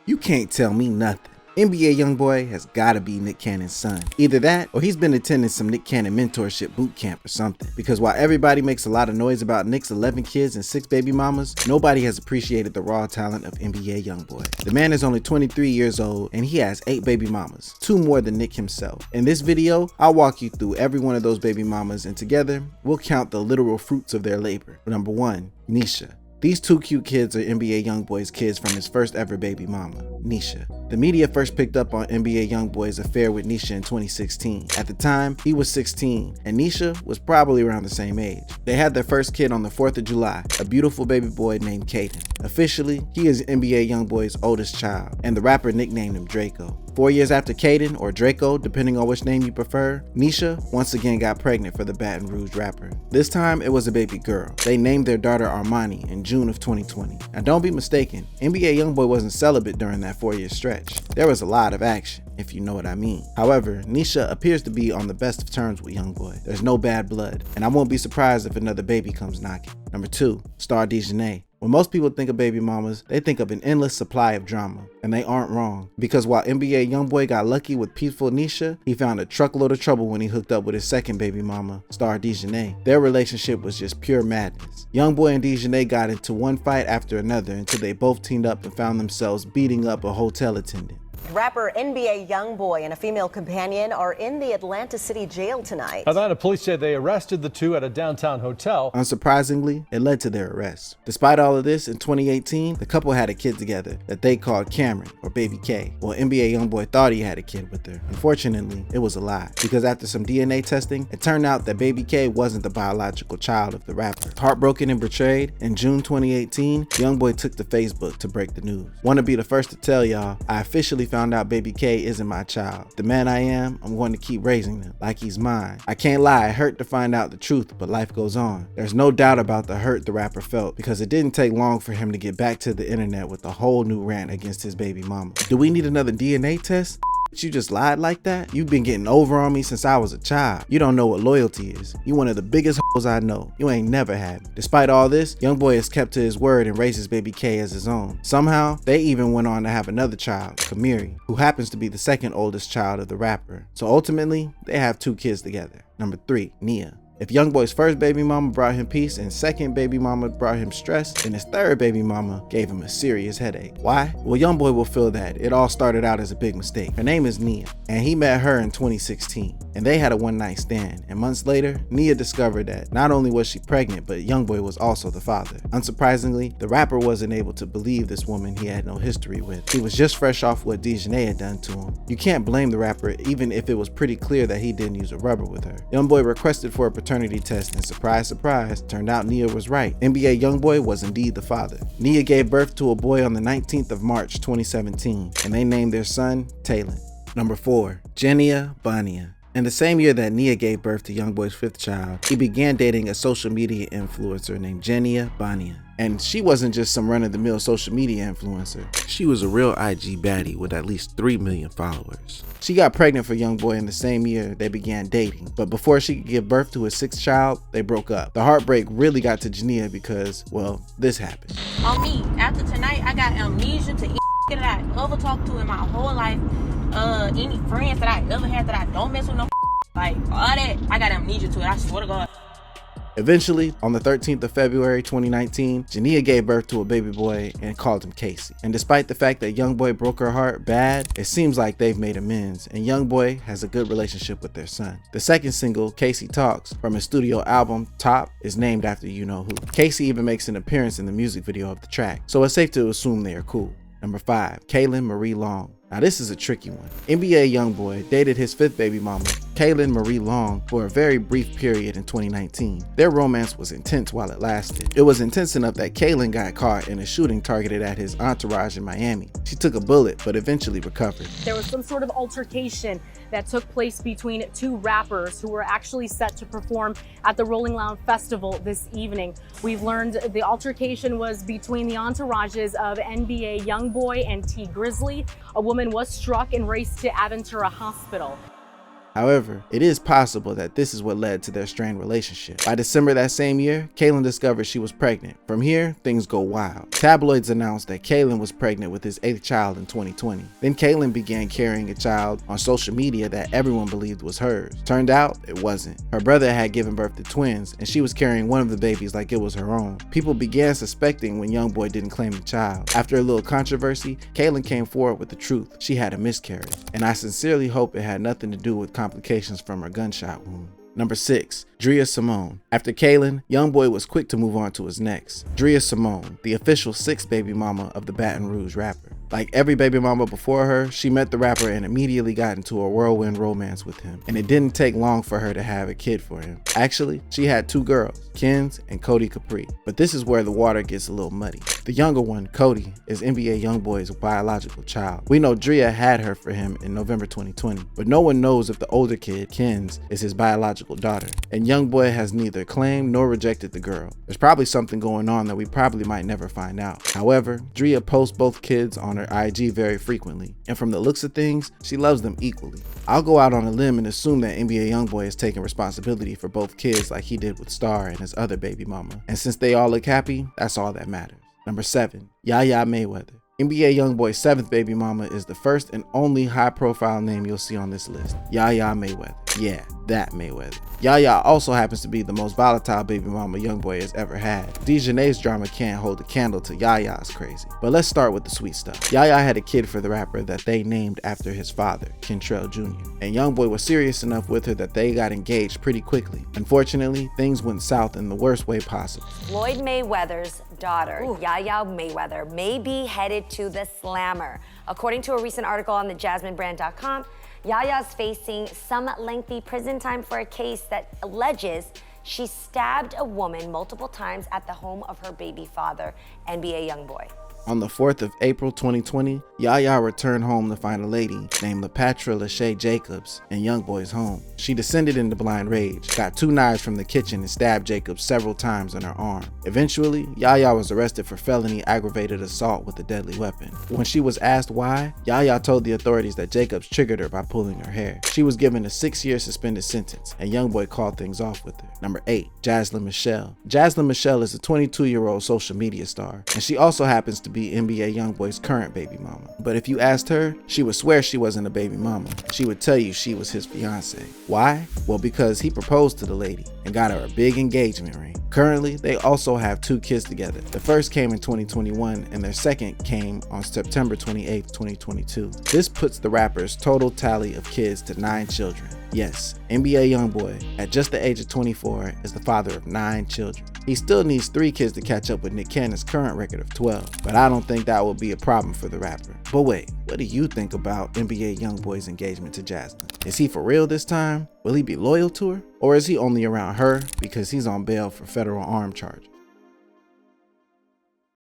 You can't tell me nothing. NBA YoungBoy has gotta be Nick Cannon's son. Either that, or he's been attending some Nick Cannon mentorship boot camp or something. Because while everybody makes a lot of noise about Nick's 11 kids and 6 baby mamas, nobody has appreciated the raw talent of NBA YoungBoy. The man is only 23 years old, and he has 8 baby mamas, 2 more than Nick himself. In this video, I'll walk you through every one of those baby mamas, and together, we'll count the literal fruits of their labor. Number 1, Nisha. These 2 cute kids are NBA YoungBoy's kids from his first ever baby mama, Nisha. The media first picked up on NBA YoungBoy's affair with Nisha in 2016. At the time, he was 16, and Nisha was probably around the same age. They had their first kid on the 4th of July, a beautiful baby boy named Kaylyn. Officially, he is NBA YoungBoy's oldest child, and the rapper nicknamed him Draco. 4 years after Kaylyn, or Draco, depending on which name you prefer, Nisha once again got pregnant for the Baton Rouge rapper. This time, it was a baby girl. They named their daughter Armani in June of 2020. Now don't be mistaken, NBA YoungBoy wasn't celibate during that 4-year stretch. There was a lot of action, if you know what I mean. However, Nisha appears to be on the best of terms with YoungBoy. There's no bad blood, and I won't be surprised if another baby comes knocking. Number 2, star Daja. When most people think of baby mamas, they think of an endless supply of drama, and they aren't wrong. Because while NBA YoungBoy got lucky with peaceful Nisha, he found a truckload of trouble when he hooked up with his second baby mama, star Daja. Their relationship was just pure madness. YoungBoy and Daja got into one fight after another until they both teamed up and found themselves beating up a hotel attendant. Rapper NBA YoungBoy and a female companion are in the Atlanta City jail tonight. Atlanta police say they arrested the 2 at a downtown hotel. Unsurprisingly, it led to their arrest. Despite all of this, in 2018, the couple had a kid together that they called Cameron, or Baby K. Well, NBA YoungBoy thought he had a kid with her. Unfortunately, it was a lie, because after some DNA testing, it turned out that Baby K wasn't the biological child of the rapper. Heartbroken and betrayed, in June 2018, YoungBoy took to Facebook to break the news. Want to be the first to tell y'all, I officially found out Baby K isn't my child. The man I am, I'm going to keep raising him like he's mine. I can't lie, it hurt to find out the truth, but life goes on. There's no doubt about the hurt the rapper felt, because it didn't take long for him to get back to the internet with a whole new rant against his baby mama. Do we need another DNA test? You just lied like that? You've been getting over on me since I was a child. You don't know what loyalty is. You one of the biggest hoes I know. You ain't never had me. Despite all this, YoungBoy has kept to his word and raised his baby K as his own. Somehow, they even went on to have another child, Kamiri, who happens to be the second oldest child of the rapper. So ultimately, they have 2 kids together. Number 3, Nia. If YoungBoy's first baby mama brought him peace and second baby mama brought him stress, then his third baby mama gave him a serious headache. Why? Well, YoungBoy will feel that it all started out as a big mistake. Her name is Nia, and he met her in 2016, and they had a one-night stand. And months later, Nia discovered that not only was she pregnant, but YoungBoy was also the father. Unsurprisingly, the rapper wasn't able to believe this woman he had no history with. He was just fresh off what Daja had done to him. You can't blame the rapper, even if it was pretty clear that he didn't use a rubber with her. YoungBoy requested for a paternity test, and surprise, surprise, turned out Nia was right. NBA YoungBoy was indeed the father. Nia gave birth to a boy on the 19th of March 2017, and they named their son Kaylyn. Number 4, Jania. In the same year that Nia gave birth to YoungBoy's 5th child, he began dating a social media influencer named Jania. And she wasn't just some run-of-the-mill social media influencer. She was a real IG baddie with at least 3 million followers. She got pregnant for YoungBoy in the same year they began dating, but before she could give birth to his 6th child, they broke up. The heartbreak really got to Jania because, well, this happened. On me, after tonight, I got amnesia to any that I ever talked to in my whole life. Any friends that I ever had that I don't mess with no like all that, I got amnesia to it, I swear to God. Eventually, on the 13th of February 2019, Jania gave birth to a baby boy and called him Casey. And despite the fact that YoungBoy broke her heart bad, it seems like they've made amends, and YoungBoy has a good relationship with their son. The second single, Casey Talks, from his studio album Top, is named after you-know-who. Casey even makes an appearance in the music video of the track, so it's safe to assume they are cool. Number 5, Kaylyn Marie Long. Now this is a tricky one. NBA YoungBoy dated his 5th baby mama, Kaylyn Marie Long, for a very brief period in 2019. Their romance was intense while it lasted. It was intense enough that Kaylyn got caught in a shooting targeted at his entourage in Miami. She took a bullet, but eventually recovered. There was some sort of altercation that took place between 2 rappers who were actually set to perform at the Rolling Loud Festival this evening. We've learned the altercation was between the entourages of NBA YoungBoy and T Grizzly. A woman was struck and raced to Aventura Hospital. However, it is possible that this is what led to their strained relationship. By December that same year, Kaylyn discovered she was pregnant. From here, things go wild. Tabloids announced that Kaylyn was pregnant with his 8th child in 2020. Then Kaylyn began carrying a child on social media that everyone believed was hers. Turned out, it wasn't. Her brother had given birth to twins, and she was carrying one of the babies like it was her own. People began suspecting when YoungBoy didn't claim the child. After a little controversy, Kaylyn came forward with the truth. She had a miscarriage, and I sincerely hope it had nothing to do with complications from her gunshot wound. Number 6, Drea Simone. After Kaylyn, YoungBoy was quick to move on to his next. Drea Simone, the official 6th baby mama of the Baton Rouge rapper. Like every baby mama before her, she met the rapper and immediately got into a whirlwind romance with him. And it didn't take long for her to have a kid for him. Actually, she had 2 girls, Kenz and Cody Capri. But this is where the water gets a little muddy. The younger one, Cody, is NBA YoungBoy's biological child. We know Drea had her for him in November 2020, but no one knows if the older kid, Kenz, is his biological daughter. And YoungBoy has neither claimed nor rejected the girl. There's probably something going on that we probably might never find out. However, Drea posts both kids on her IG very frequently, and from the looks of things, she loves them equally. I'll go out on a limb and assume that NBA YoungBoy is taking responsibility for both kids like he did with Star and his other baby mama. And since they all look happy, that's all that matters. Number 7, Yaya Mayweather. NBA YoungBoy's 7th baby mama is the first and only high-profile name you'll see on this list, Yaya Mayweather. Yeah, that Mayweather. Yaya also happens to be the most volatile baby mama YoungBoy has ever had. Janae's drama can't hold a candle to Yaya's crazy. But let's start with the sweet stuff. Yaya had a kid for the rapper that they named after his father, Kentrell Jr. And YoungBoy was serious enough with her that they got engaged pretty quickly. Unfortunately, things went south in the worst way possible. Floyd Mayweather's daughter, Yaya Mayweather, may be headed to the slammer. According to a recent article on the JazlynBrand.com, Yaya's facing some lengthy prison time for a case that alleges she stabbed a woman multiple times at the home of her baby father, NBA YoungBoy. On the 4th of April 2020, Yaya returned home to find a lady named LaPatra Lachey Jacobs in YoungBoy's home. She descended into blind rage, got 2 knives from the kitchen and stabbed Jacobs several times in her arm. Eventually, Yaya was arrested for felony aggravated assault with a deadly weapon. When she was asked why, Yaya told the authorities that Jacobs triggered her by pulling her hair. She was given a 6-year suspended sentence, and YoungBoy called things off with her. Number 8, Jazlyn Michelle. Jazlyn Michelle is a 22-year-old social media star, and she also happens to be NBA YoungBoy's current baby mama. But if you asked her, she would swear she wasn't a baby mama. She would tell you she was his fiance. Why? Well, because he proposed to the lady and got her a big engagement ring. Currently, they also have 2 kids together. The first came in 2021 and their second came on September 28, 2022. This puts the rapper's total tally of kids to 9 children. Yes, NBA YoungBoy, at just the age of 24, is the father of 9 children. He still needs 3 kids to catch up with Nick Cannon's current record of 12, but I don't think that will be a problem for the rapper. But wait, what do you think about NBA YoungBoy's engagement to Jazlyn? Is he for real this time? Will he be loyal to her? Or is he only around her because he's on bail for federal armed charges?